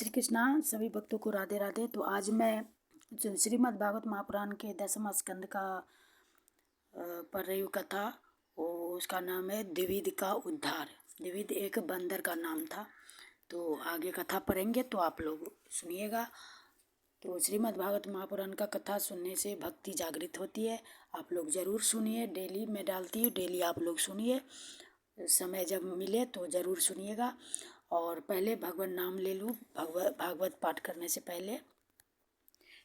श्री कृष्णा। सभी भक्तों को राधे राधे। तो आज मैं श्रीमद् भागवत महापुराण के 10वां स्कंद का पढ़ रही हूँ कथा। उसका नाम है द्विविध का उद्धार। द्विविध एक बंदर का नाम था। तो आगे कथा पढ़ेंगे तो आप लोग सुनिएगा। तो श्रीमद् भागवत महापुराण का कथा सुनने से भक्ति जागृत होती है। आप लोग ज़रूर सुनिए। डेली मैं डालती हूँ, डेली आप लोग सुनिए। समय जब मिले तो ज़रूर सुनिएगा। और पहले भगवान नाम ले लूँ भागवत पाठ करने से पहले।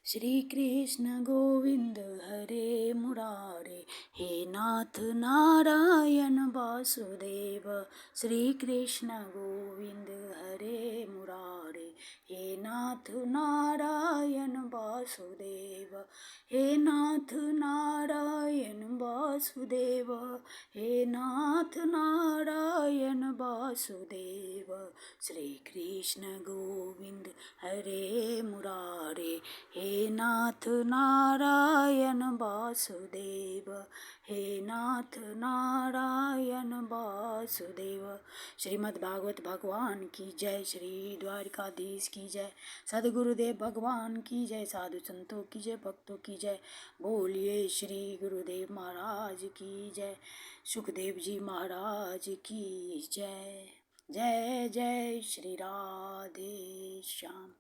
श्री कृष्ण गोविंद हरे मुरारे, हे नाथ नारायण वासुदेव। श्री कृष्ण गोविंद हरे मुरारे, हे नाथ नारायण वासुदेव। हे नाथ नारायण वासुदेव, हे नाथ नारायण वासुदेव। श्री कृष्ण गोविंद हरे मुरारे, हे नाथ नारायण वासुदेव। हे नाथ नारायण वासुदेव। श्रीमद् भागवत भगवान की जय। श्री द्वारिकाधीश की जय। सद्गुरुदेव भगवान की जय। साधु संतों की जय, भक्तों की जय। बोलिए श्री गुरुदेव महाराज की जय। सुखदेव जी महाराज की जय। जय जय श्री राधे श्याम।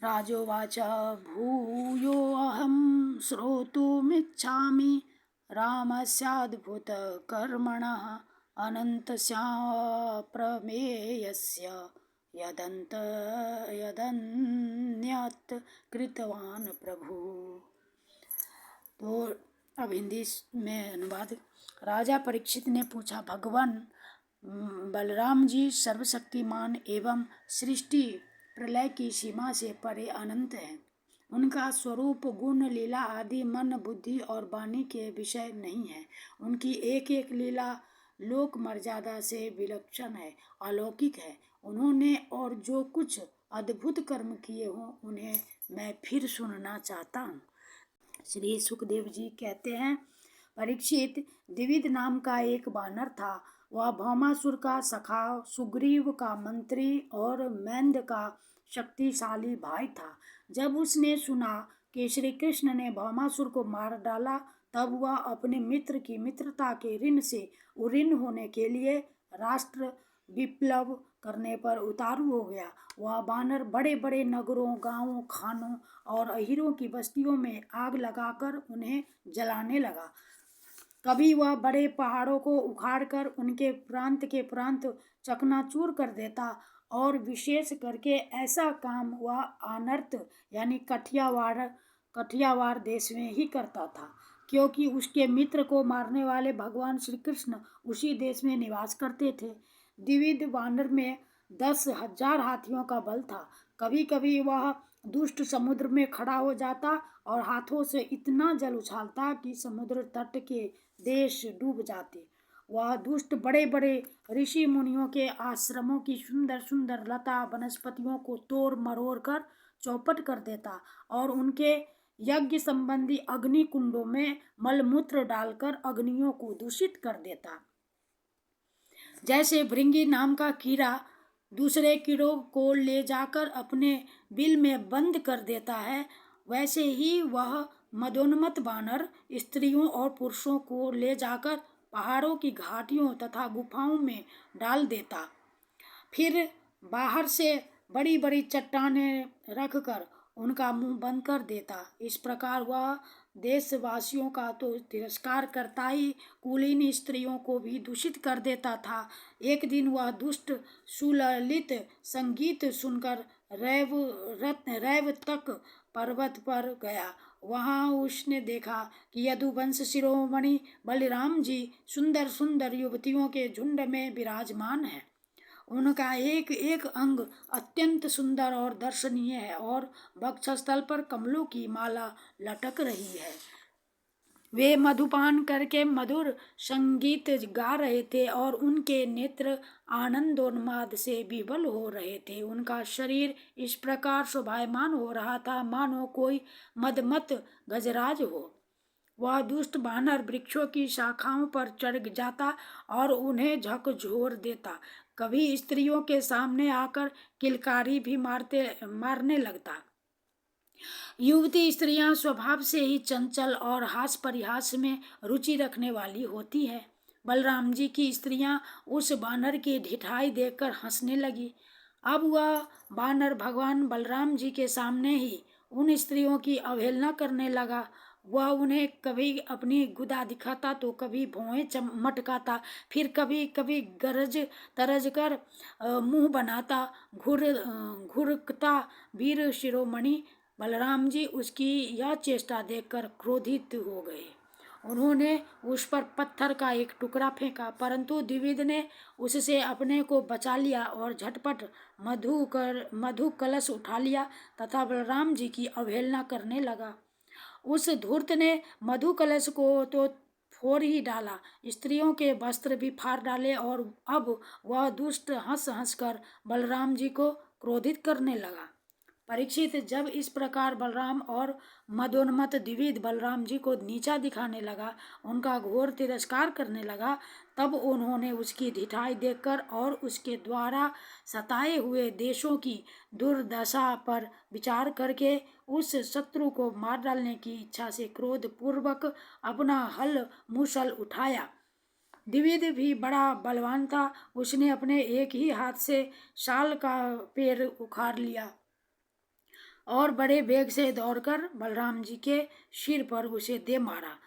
राजोवाच भूयो अहं श्रोतुमिच्छामि रामस्याद्भुतकर्मणः अनन्तस्य प्रमेयस्य यदन्यत् कृतवान् प्रभु। तो अब हिंदी में अनुवाद। राजा परीक्षित ने पूछा, भगवान बलराम जी सर्वशक्तिमान एवं सृष्टि प्रलय की सीमा से परे अनंत है। उनका स्वरूप गुण लीला आदि मन बुद्धि और वाणी के विषय नहीं है। उनकी एक एक लीला लोक मर्यादा से विलक्षण है, अलौकिक है। उन्होंने और जो कुछ अद्भुत कर्म किए हों उन्हें मैं फिर सुनना चाहता हूँ। श्री सुखदेव जी कहते हैं, परीक्षित, द्विविध नाम का एक वानर था। वह भौमासुर का सखा, सुग्रीव का मंत्री और मैंद का शक्तिशाली भाई था। जब उसने सुना कि श्री कृष्ण ने भौमासुर को मार डाला, तब वह अपने मित्र की मित्रता के ऋण से उऋण होने के लिए राष्ट्र विप्लव करने पर उतारू हो गया। वह वानर बड़े बड़े नगरों, गांवों, खानों और अहीरों की बस्तियों में आग लगाकर उन्हें जलाने लगा। कभी वह बड़े पहाड़ों को उखाड़कर उनके प्रांत के प्रांत चकनाचूर कर देता और विशेष करके ऐसा काम वह अनर्त यानी कठियावाड़ देश में ही करता था, क्योंकि उसके मित्र को मारने वाले भगवान श्री कृष्ण उसी देश में निवास करते थे। द्विविध वानर में 10,000 हाथियों का बल था। कभी कभी वह दुष्ट समुद्र में खड़ा हो जाता और हाथों से इतना जल उछालता कि समुद्र तट के देश डूब जाते। वह दुष्ट बड़े बड़े ऋषि मुनियों के आश्रमों की सुंदर सुंदर लता वनस्पतियों को तोड़ मरोड़ कर चौपट कर देता और उनके यज्ञ संबंधी अग्नि कुंडों में मलमूत्र डालकर अग्नियों को दूषित कर देता। जैसे भृंगी नाम का कीड़ा दूसरे कीड़ों को ले जाकर अपने बिल में बंद कर देता है, वैसे ही वह मदोन्मत्त वानर स्त्रियों और पुरुषों को ले जाकर पहाड़ों की घाटियों तथा गुफाओं में डाल देता। फिर बाहर से बड़ी बड़ी चट्टानें रखकर उनका मुंह बंद कर देता। इस प्रकार वह देशवासियों का तो तिरस्कार करता ही कुलीन स्त्रियों को भी दूषित कर देता था। एक दिन वह दुष्ट सुललित संगीत सुनकर रैवतक पर्वत पर गया। वहाँ उसने देखा कि यदुवंश शिरोमणि बलराम जी सुंदर सुंदर युवतियों के झुंड में विराजमान है। उनका एक एक अंग अत्यंत सुंदर और दर्शनीय है और वक्षस्थल पर कमलों की माला लटक रही है। वे मधुपान करके मधुर संगीत गा रहे थे और उनके नेत्र आनंदोन्माद से विवल हो रहे थे। उनका शरीर इस प्रकार शोभायमान हो रहा था मानो कोई मदमत्त गजराज हो। वह दुष्ट वानर वृक्षों की शाखाओं पर चढ़ जाता और उन्हें झकझोर देता। कभी स्त्रियों के सामने आकर किलकारी भी मारने लगता। युवती स्त्रियां स्वभाव से ही चंचल और हास परिहास में रुचि रखने वाली होती है। बलराम जी की स्त्रियां उस बानर की ढिठाई देखकर हंसने लगी। अब वह बानर भगवान बलराम जी के सामने ही उन स्त्रियों की अवहेलना करने लगा। वह उन्हें कभी अपनी गुदा दिखाता तो कभी भौहें मटकाता, फिर कभी कभी गरज तरज कर मुंह बनाता, घुरकता। वीर शिरोमणि बलराम जी उसकी यह चेष्टा देखकर क्रोधित हो गए। उन्होंने उस पर पत्थर का एक टुकड़ा फेंका, परंतु द्विविद ने उससे अपने को बचा लिया और झटपट मधु कलश उठा लिया तथा बलराम जी की अवहेलना करने लगा। उस धूर्त ने मधु कलश को तो फोड़ ही डाला, स्त्रियों के वस्त्र भी फाड़ डाले और अब वह दुष्ट हंस हंस कर बलराम जी को क्रोधित करने लगा। परीक्षित जब इस प्रकार बलराम और मदोन्मत्त द्विविद बलराम जी को नीचा दिखाने लगा, उनका घोर तिरस्कार करने लगा, तब उन्होंने उसकी ढिठाई देखकर और उसके द्वारा सताए हुए देशों की दुर्दशा पर विचार करके उस शत्रु को मार डालने की इच्छा से क्रोध पूर्वक अपना हल मूसल उठाया। द्विविद भी बड़ा बलवान था। उसने अपने एक ही हाथ से शाल का पेड़ उखाड़ लिया और बड़े वेग से दौड़कर बलराम जी के सिर पर उसे दे मारा।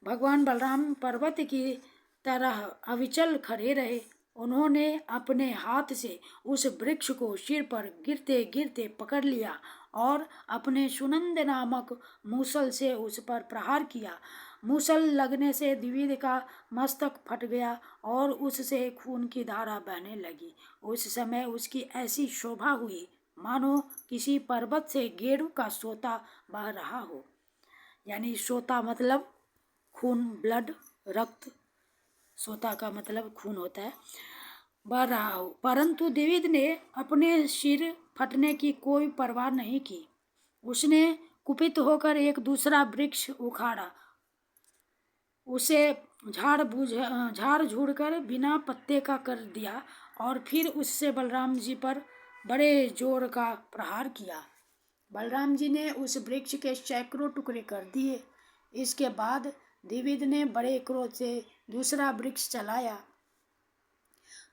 भगवान बलराम पर्वत की तरह अविचल खड़े रहे। उन्होंने अपने हाथ से उस वृक्ष को सिर पर गिरते गिरते पकड़ लिया और अपने सुनंद नामक मूसल से उस पर प्रहार किया। मूसल लगने से द्विविद का मस्तक फट गया और उससे खून की धारा बहने लगी। उस समय उसकी ऐसी शोभा हुई मानो किसी पर्वत से गेरू का सोता बह रहा हो। यानी सोता मतलब खून, ब्लड, रक्त। सोता का मतलब खून होता है, बह रहा हो। परंतु द्विविद ने अपने सिर फटने की कोई परवाह नहीं की। उसने कुपित होकर एक दूसरा वृक्ष उखाड़ा, उसे झाड़ झूड़ कर बिना पत्ते का कर दिया और फिर उससे बलराम जी पर बड़े जोर का प्रहार किया। बलराम जी ने उस वृक्ष के सैकड़ों टुकड़े कर दिए। इसके बाद द्विविद ने बड़े क्रोध से दूसरा वृक्ष चलाया,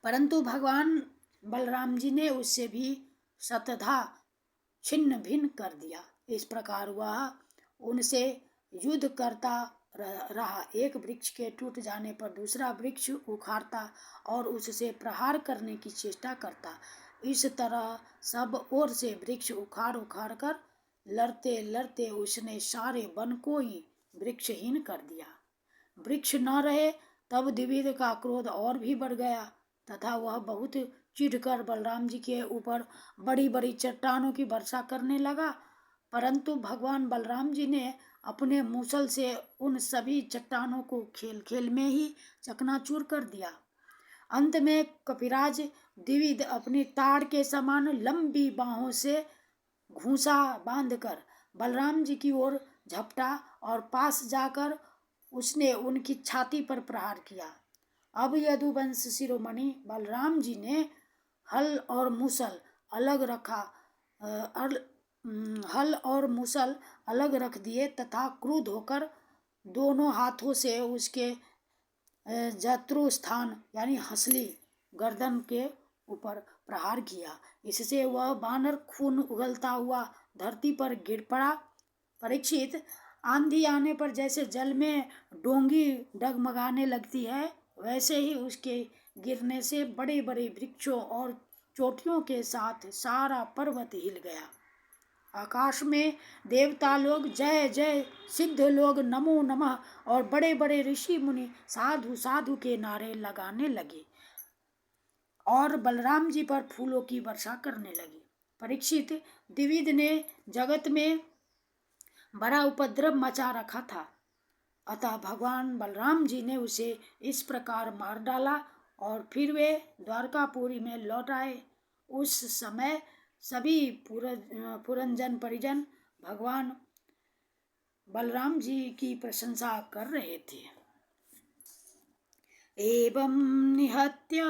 परंतु भगवान बलराम जी ने उससे भी शतधा छिन्न भिन्न कर दिया। इस प्रकार वह उनसे युद्ध करता रहा। एक वृक्ष के टूट जाने पर दूसरा वृक्ष उखाड़ता और उससे प्रहार करने की चेष्टा करता। इस तरह सब ओर से वृक्ष उखाड़ उखाड़ कर लड़ते लड़ते उसने सारे वन को ही वृक्षहीन कर दिया। वृक्ष न रहे तब द्विविद का क्रोध और भी बढ़ गया तथा वह बहुत चिढ़कर बलराम जी के ऊपर बड़ी बड़ी चट्टानों की वर्षा करने लगा, परंतु भगवान बलराम जी ने अपने मूसल से उन सभी चट्टानों को खेल खेल में ही चकनाचूर कर दिया। अंत में कपिराज द्विविद अपनी ताड़ के समान लंबी बाहों से घूंसा बांधकर बलराम जी की ओर झपटा और पास जाकर उसने उनकी छाती पर प्रहार किया। अब यदुवंश शिरोमणि बलराम जी ने हल और मूसल अलग रख दिए तथा क्रुद्ध होकर दोनों हाथों से उसके जत्रु स्थान यानी हंसली गर्दन के ऊपर प्रहार किया। इससे वह बानर खून उगलता हुआ धरती पर गिर पड़ा। परीक्षित, आंधी आने पर जैसे जल में डोंगी डगमगाने लगती है, वैसे ही उसके गिरने से बड़े बड़े वृक्षों और चोटियों के साथ सारा पर्वत हिल गया। आकाश में देवता लोग जय जय, सिद्ध लोग नमो नमः और बड़े बड़े ऋषि मुनि साधु साधु के नारे लगाने लगे और बलराम जी पर फूलों की वर्षा करने लगे। परीक्षित, द्विविद ने जगत में बड़ा उपद्रव मचा रखा था, अतः भगवान बलराम जी ने उसे इस प्रकार मार डाला और फिर वे द्वारकापुरी में लौट आए। उस समय सभी पुरंजन परिजन भगवान बलराम जी की प्रशंसा कर रहे थे। एवं निहत्य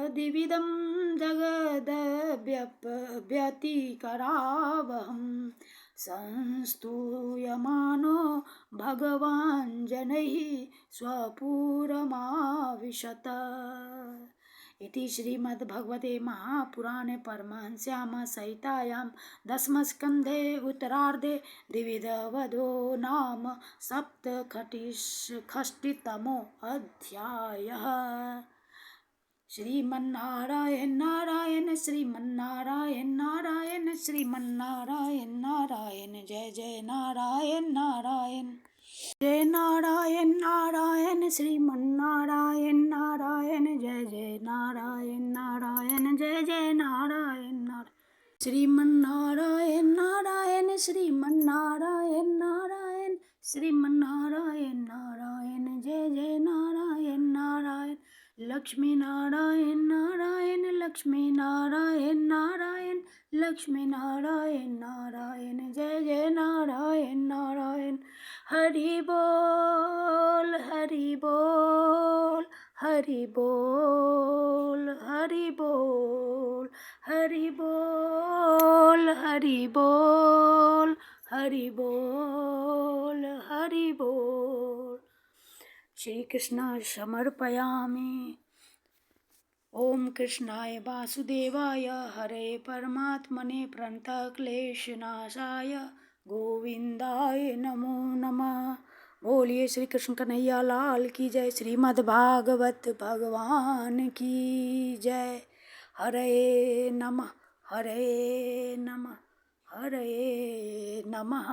द्विविधं जगदव्यतिकरावहं संस्तूयमानो भगवान् जनैः स्वपुरमाविशत। इति श्रीमद्भगवते महापुराणे परमहंस्यां संहितायां दशमस्कन्धे उत्तरार्धे द्विविधवधो नाम सप्तषष्टितमो अध्यायः। श्रीमन्नारायण नारायण श्रीमन्नारायण नारायण श्रीमन्नारायण नारायण जय जय नारायण नारायण जय नारायण नारायण श्रीमन्नारायण नारायण जय जय नारायण नारायण जय जय नारायण नारायण श्रीमन्नारायण नारायण श्रीमन्नारायण नारायण श्रीमन्नारायण नारायण जय जय नारायण नारायण लक्ष्मी नारायण नारायण लक्ष्मी नारायण नारायण लक्ष्मी नारायण नारायण जय जय नारायण नारायण हरि बोल हरि बोल हरि बोल हरि बोल हरि बोल हरि बोल हरि बोल हरि बोल। श्री कृष्ण समर्पयामि। ओम कृष्णाय वासुदेवाय हरे परमात्मने प्रणतक्लेशनाशाय गोविंदाय नमो नमः। बोलिए श्री कृष्ण कन्हैया लाल की जय। श्रीमद्भागवत भगवान की जय। हरे नमः हरे नमः हरे नमः।